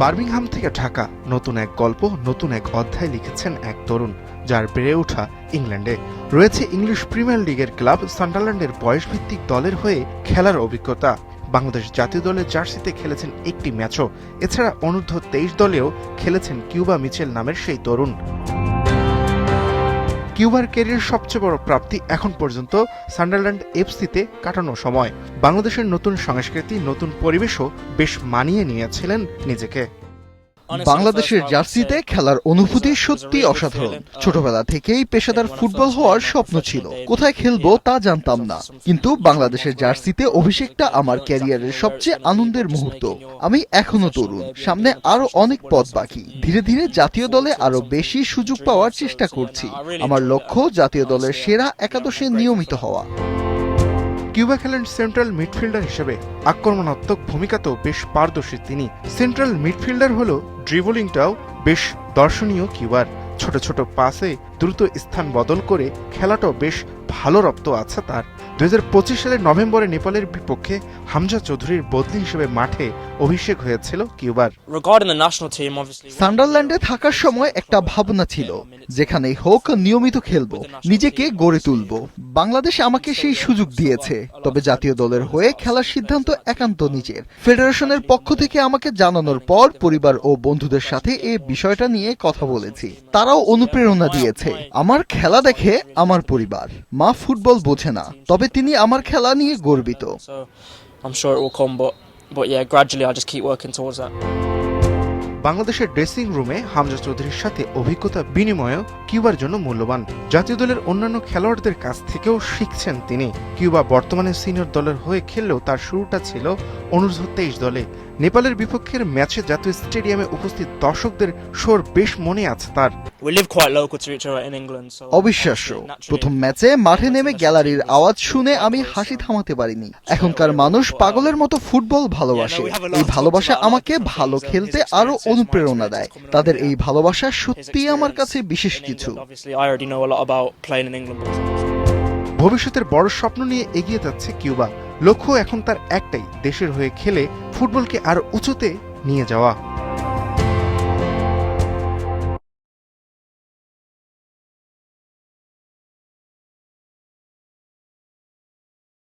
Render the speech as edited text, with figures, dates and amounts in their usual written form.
Birmingham থেকে ঢাকা নতুন এক গল্প, নতুন এক অধ্যায় লিখেছেন এক তরুণ, যার বেড়ে ওঠা ইংল্যান্ডে। রয়েছে ইংলিশ প্রিমিয়ার লিগের ক্লাব সান্ডারল্যান্ডের বয়সভিত্তিক দলের হয়ে খেলার অভিজ্ঞতা। বাংলাদেশ জাতীয় দলের জার্সিতে খেলেছেন একটি ম্যাচও। এছাড়া অনূর্ধ্ব 23 দলেও খেলেছেন কিউবা মিচেল নামের সেই তরুণ। কিউবার ক্যারিয়ার সবচেয়ে বড় প্রাপ্তি এখন পর্যন্ত সান্ডারল্যান্ড এফসিতে কাটানো সময়। বাংলাদেশের নতুন সংস্কৃতি, নতুন পরিবেশও বেশ মানিয়ে নিয়েছিলেন নিজেকে। বাংলাদেশের জার্সিতে খেলার অনুভূতি সত্যি অসাধারণ। ছোটবেলা থেকেই পেশাদার ফুটবল হওয়ার স্বপ্ন ছিল। কোথায় খেলবো তা জানতাম না, কিন্তু বাংলাদেশের জার্সিতে অভিষেকটা আমার ক্যারিয়ারের সবচেয়ে আনন্দের মুহূর্ত। আমি এখনো তরুণ, সামনে আরো অনেক পথ বাকি। ধীরে ধীরে জাতীয় দলে আরো বেশি সুযোগ পাওয়ার চেষ্টা করছি। আমার লক্ষ্য জাতীয় দলের সেরা একাদশে নিয়মিত হওয়া। কিউবা খেলেন সেন্ট্রাল মিডফিল্ডার হিসেবে। আক্রমণাত্মক ভূমিকাতেও বেশ পারদর্শী তিনি। সেন্ট্রাল মিডফিল্ডার হলেও ড্রিবলিংটাও বেশ দর্শনীয় কিউবার। ছোট ছোট পাসে দ্রুত স্থান বদল করে খেলাটাও বেশ ভালো রপ্ত আছে তার। 2025 সালের নভেম্বরে নেপালের বিপক্ষে হামজা চৌধুরীর বদলি হিসেবে মাঠে অভিষেক হয়েছিল কিউবার। সান্ডারল্যান্ডে থাকার সময় একটা ভাবনা ছিল, যেখানেই হোক নিয়মিত খেলবো, নিজেকে গড়ে তুলবো। বাংলাদেশ আমাকে সেই সুযোগ দিয়েছে, তবে জাতীয় দলের হয়ে খেলার সিদ্ধান্ত একান্ত নিজের। ফেডারেশনের পক্ষ থেকে আমাকে জানানোর পর পরিবার ও বন্ধুদের সাথে এই বিষয়টা নিয়ে কথা বলেছি। তারাও অনুপ্রেরণা দিয়েছে। আমার খেলা দেখে আমার পরিবার। মা ফুটবল বোঝে না, তবে তিনি আমার খেলা নিয়ে গর্বিত। বাংলাদেশের ড্রেসিং রুমে হামজা চৌধুরীর সাথে অভিজ্ঞতা বিনিময়ও কিউবার জন্য মূল্যবান। জাতীয় দলের অন্যান্য খেলোয়াড়দের কাছ থেকেও শিখছেন তিনি। কিউবা বর্তমানে সিনিয়র দলের হয়ে খেললেও তার শুরুটা ছিল অনূর্ধ্ব 23 দলে। নেপালের বিপক্ষের ম্যাচে জাতীয় স্টেডিয়ামে উপস্থিত দর্শকদের সুর বেশ মনে আছে তার। অবিশ্বাস্য, প্রথম ম্যাচে মাঠে নেমে গ্যালারির আওয়াজ শুনে আমি হাসি থামাতে পারিনি। এখনকার মানুষ পাগলের মতো ফুটবল ভালোবাসে। এই ভালোবাসা আমাকে ভালো খেলতে আরো অনুপ্রেরণা দেয়। তাদের এই ভালোবাসা সত্যিই আমার কাছে বিশেষ কিছু। ভবিষ্যতের বড় স্বপ্ন নিয়ে এগিয়ে যাচ্ছে কিউবা। লক্ষ্য এখন তার একটাই, দেশের হয়ে খেলে ফুটবলকে আরো উঁচুতে নিয়ে যাওয়া।